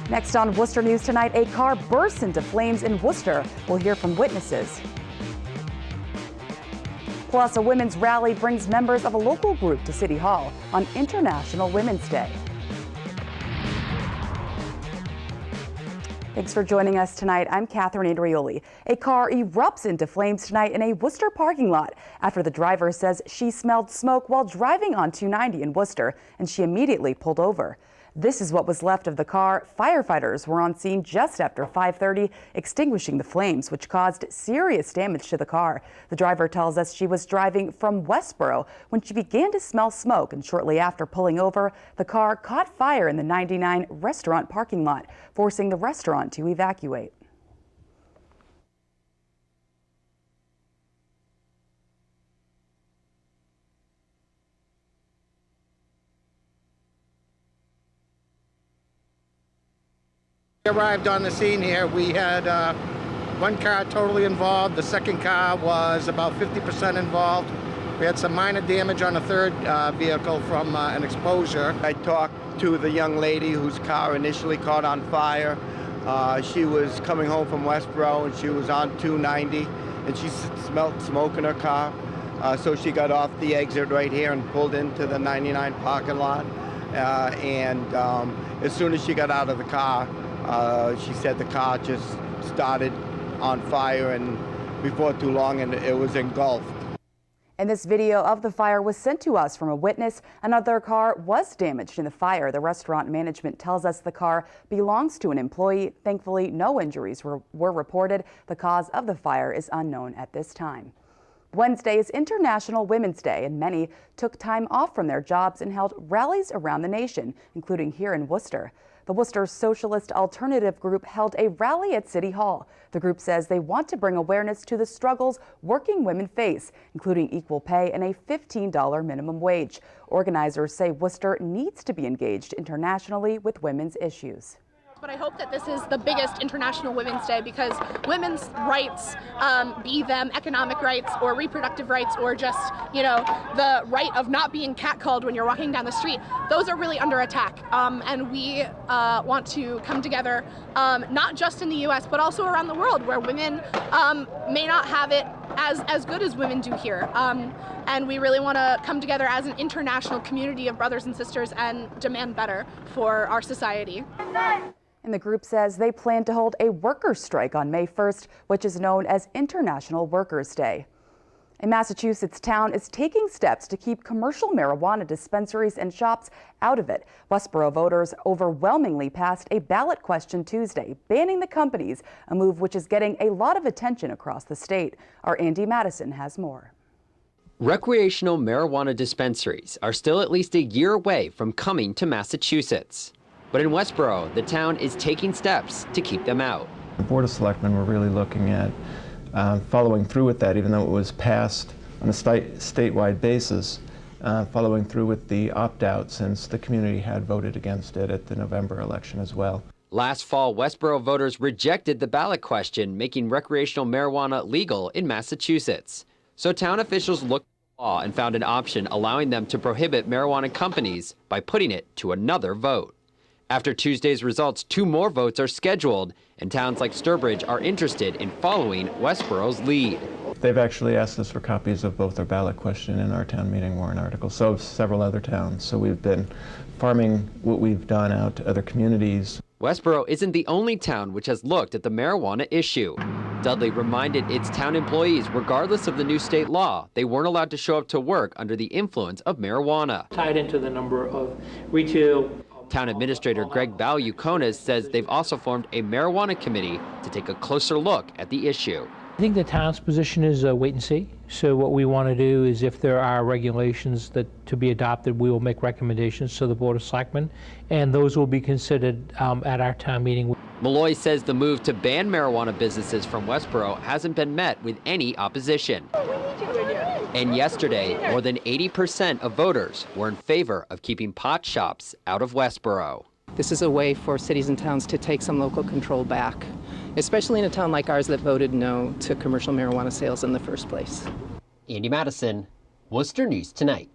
Next on Worcester News Tonight, a car bursts into flames in Worcester. We'll hear from witnesses. Plus, a women's rally brings members of a local group to City Hall on International Women's Day. Thanks for joining us tonight. I'm Catherine Andrioli. A car erupts into flames tonight in a Worcester parking lot after the driver says she smelled smoke while driving on 290 in Worcester, and she immediately pulled over. This is what was left of the car. Firefighters were on scene just after 5:30, extinguishing the flames, which caused serious damage to the car. The driver tells us she was driving from Westboro when she began to smell smoke, and shortly after pulling over, the car caught fire in the 99 restaurant parking lot, forcing the restaurant to evacuate. Arrived on the scene here. We had one car totally involved. The second car was about 50% involved. We had some minor damage on the third vehicle from an exposure. I talked to the young lady whose car initially caught on fire. She was coming home from Westboro and she was on 290 and she smelled smoke in her car. So she got off the exit right here and pulled into the 99 parking lot. As soon as she got out of the car, she said the car just started on fire, and before too long, and it was engulfed. And this video of the fire was sent to us from a witness. Another car was damaged in the fire. The restaurant management tells us the car belongs to an employee. Thankfully, no injuries were reported. The cause of the fire is unknown at this time. Wednesday is International Women's Day, and many took time off from their jobs and held rallies around the nation, including here in Worcester. The Worcester Socialist Alternative Group held a rally at City Hall. The group says they want to bring awareness to the struggles working women face, including equal pay and a $15 minimum wage. Organizers say Worcester needs to be engaged internationally with women's issues. But I hope that this is the biggest International Women's Day because women's rights, be them economic rights or reproductive rights or just, the right of not being catcalled when you're walking down the street, those are really under attack. And we want to come together, not just in the U.S., but also around the world where women may not have it as good as women do here. And we really want to come together as an international community of brothers and sisters and demand better for our society. And the group says they plan to hold a workers' strike on May 1st, which is known as International Workers' Day. A Massachusetts town is taking steps to keep commercial marijuana dispensaries and shops out of it. Westboro voters overwhelmingly passed a ballot question Tuesday, banning the companies, a move which is getting a lot of attention across the state. Our Andy Madison has more. Recreational marijuana dispensaries are still at least a year away from coming to Massachusetts. But in Westboro, the town is taking steps to keep them out. The Board of Selectmen were really looking at following through with that, even though it was passed on a statewide basis, following through with the opt-out since the community had voted against it at the November election as well. Last fall, Westboro voters rejected the ballot question making recreational marijuana legal in Massachusetts. So town officials looked at the law and found an option allowing them to prohibit marijuana companies by putting it to another vote. After Tuesday's results, 2 more votes are scheduled, and towns like Sturbridge are interested in following Westboro's lead. They've actually asked us for copies of both our ballot question and our town meeting warrant article, so have several other towns. So we've been farming what we've done out to other communities. Westboro isn't the only town which has looked at the marijuana issue. Dudley reminded its town employees, regardless of the new state law, they weren't allowed to show up to work under the influence of marijuana. Tied into the number of retail. Town Administrator Greg Baluconas says they've also formed a marijuana committee to take a closer look at the issue. I think the town's position is wait and see. So what we want to do is if there are regulations that to be adopted, we will make recommendations to the Board of Selectmen, and those will be considered at our town meeting. Malloy says the move to ban marijuana businesses from Westboro hasn't been met with any opposition. And yesterday, more than 80% of voters were in favor of keeping pot shops out of Westboro. This is a way for cities and towns to take some local control back, especially in a town like ours that voted no to commercial marijuana sales in the first place. Andy Madison, Worcester News Tonight.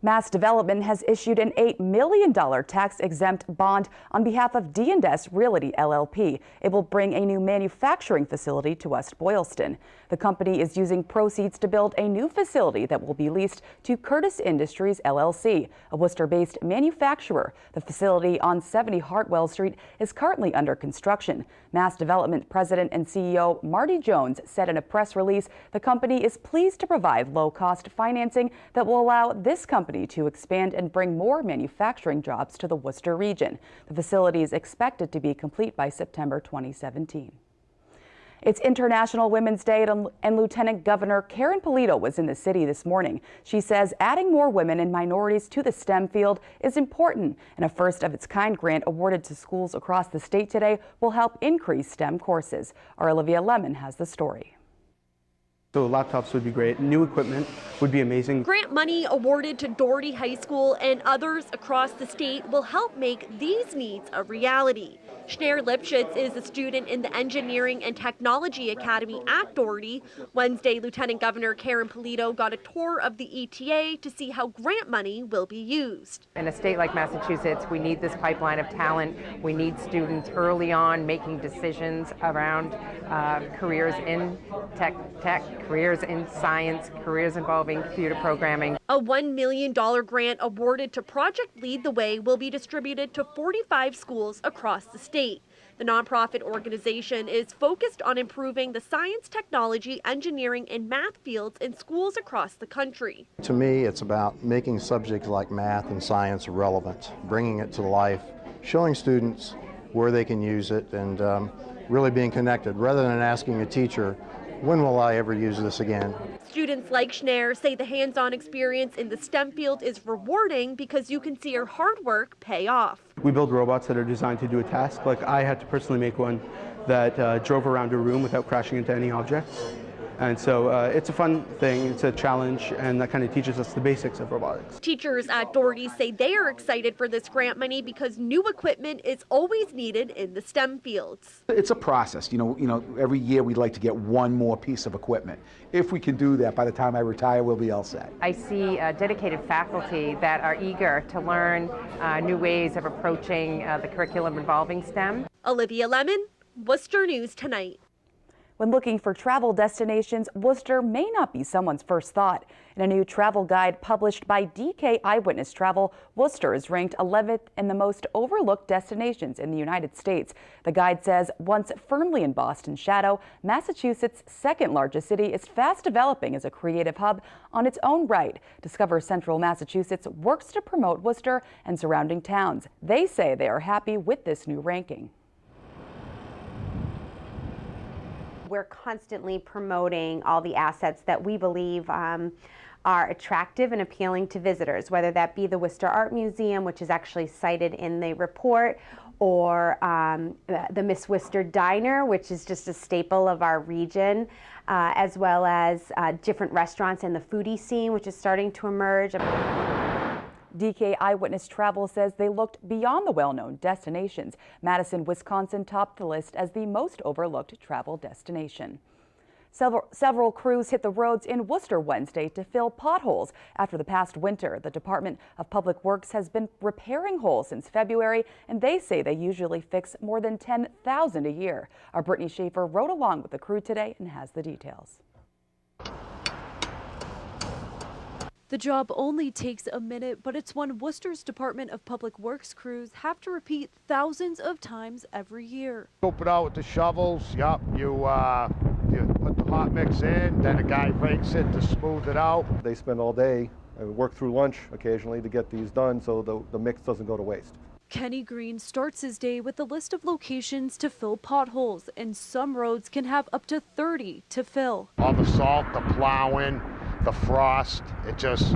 Mass Development has issued an $8 million tax-exempt bond on behalf of D&S Realty LLP. It will bring a new manufacturing facility to West Boylston. The company is using proceeds to build a new facility that will be leased to Curtis Industries LLC, a Worcester-based manufacturer. The facility on 70 Hartwell Street is currently under construction. Mass Development President and CEO Marty Jones said in a press release the company is pleased to provide low-cost financing that will allow this company to expand and bring more manufacturing jobs to the Worcester region. The facility is expected to be complete by September 2017. It's International Women's Day, and Lieutenant Governor Karen Polito was in the city this morning. She says adding more women and minorities to the STEM field is important, and a first-of-its-kind grant awarded to schools across the state today will help increase STEM courses. Our Elleven has the story. So laptops would be great. New equipment would be amazing. Grant money awarded to Doherty High School and others across the state will help make these needs a reality. Schneier Lipschitz is a student in the Engineering and Technology Academy at Doherty. Wednesday, Lieutenant Governor Karen Polito got a tour of the ETA to see how grant money will be used. In a state like Massachusetts, we need this pipeline of talent. We need students early on making decisions around careers in tech, careers in science, careers involving computer programming. A $1 million grant awarded to Project Lead the Way will be distributed to 45 schools across the state. The nonprofit organization is focused on improving the science, technology, engineering, and math fields in schools across the country. To me, it's about making subjects like math and science relevant, bringing it to life, showing students where they can use it, and really being connected, rather than asking a teacher, when will I ever use this again? Students like Schneier say the hands-on experience in the STEM field is rewarding because you can see your hard work pay off. We build robots that are designed to do a task. Like I had to personally make one that drove around a room without crashing into any objects. And so it's a fun thing, it's a challenge, and that kind of teaches us the basics of robotics. Teachers at Doherty say they are excited for this grant money because new equipment is always needed in the STEM fields. It's a process. You know, every year we'd like to get one more piece of equipment. If we can do that, by the time I retire, we'll be all set. I see dedicated faculty that are eager to learn new ways of approaching the curriculum involving STEM. Olivia Lemon, Worcester News Tonight. When looking for travel destinations, Worcester may not be someone's first thought. In a new travel guide published by DK Eyewitness Travel, Worcester is ranked 11th in the most overlooked destinations in the United States. The guide says once firmly in Boston's shadow, Massachusetts' second largest city is fast developing as a creative hub on its own right. Discover Central Massachusetts works to promote Worcester and surrounding towns. They say they are happy with this new ranking. We're constantly promoting all the assets that we believe are attractive and appealing to visitors, whether that be the Worcester Art Museum, which is actually cited in the report, or the Miss Worcester Diner, which is just a staple of our region, as well as different restaurants in the foodie scene, which is starting to emerge. DK Eyewitness Travel says they looked beyond the well-known destinations. Madison, Wisconsin topped the list as the most overlooked travel destination. Several crews hit the roads in Worcester Wednesday to fill potholes. After the past winter, the Department of Public Works has been repairing holes since February, and they say they usually fix more than 10,000 a year. Our Brittany Schaefer rode along with the crew today and has the details. The job only takes a minute, but it's one Worcester's Department of Public Works crews have to repeat thousands of times every year. Scoop it out with the shovels. Yup, you put the hot mix in, then a guy rakes it to smooth it out. They spend all day, work through lunch occasionally to get these done so the mix doesn't go to waste. Kenny Green starts his day with a list of locations to fill potholes, and some roads can have up to 30 to fill. All the salt, the plowing, the frost, it just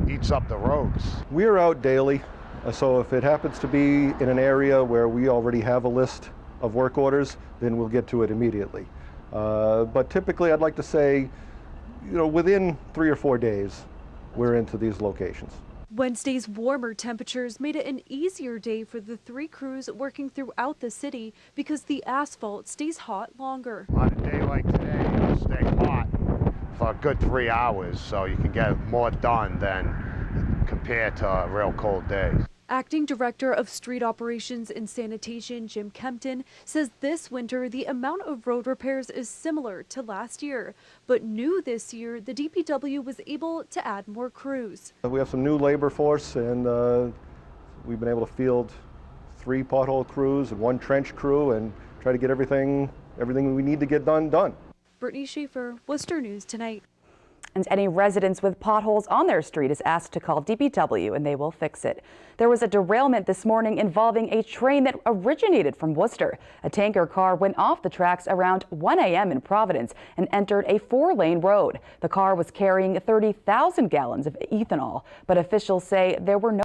eats up the roads. We are out daily, so if it happens to be in an area where we already have a list of work orders, then we'll get to it immediately. But typically I'd like to say, within 3 or 4 days, we're into these locations. Wednesday's warmer temperatures made it an easier day for the 3 crews working throughout the city because the asphalt stays hot longer. On a day like today, it'll stay hot for a good 3 hours, so you can get more done than compared to a real cold day. Acting Director of Street Operations and Sanitation, Jim Kempton, says this winter the amount of road repairs is similar to last year. But new this year, the DPW was able to add more crews. We have some new labor force, and we've been able to field 3 pothole crews and 1 trench crew and try to get everything we need to get done. Brittany Schaefer, Worcester News Tonight. And any residents with potholes on their street is asked to call DPW and they will fix it. There was a derailment this morning involving a train that originated from Worcester. A tanker car went off the tracks around 1 a.m. in Providence and entered a 4-lane road. The car was carrying 30,000 gallons of ethanol, but officials say there were no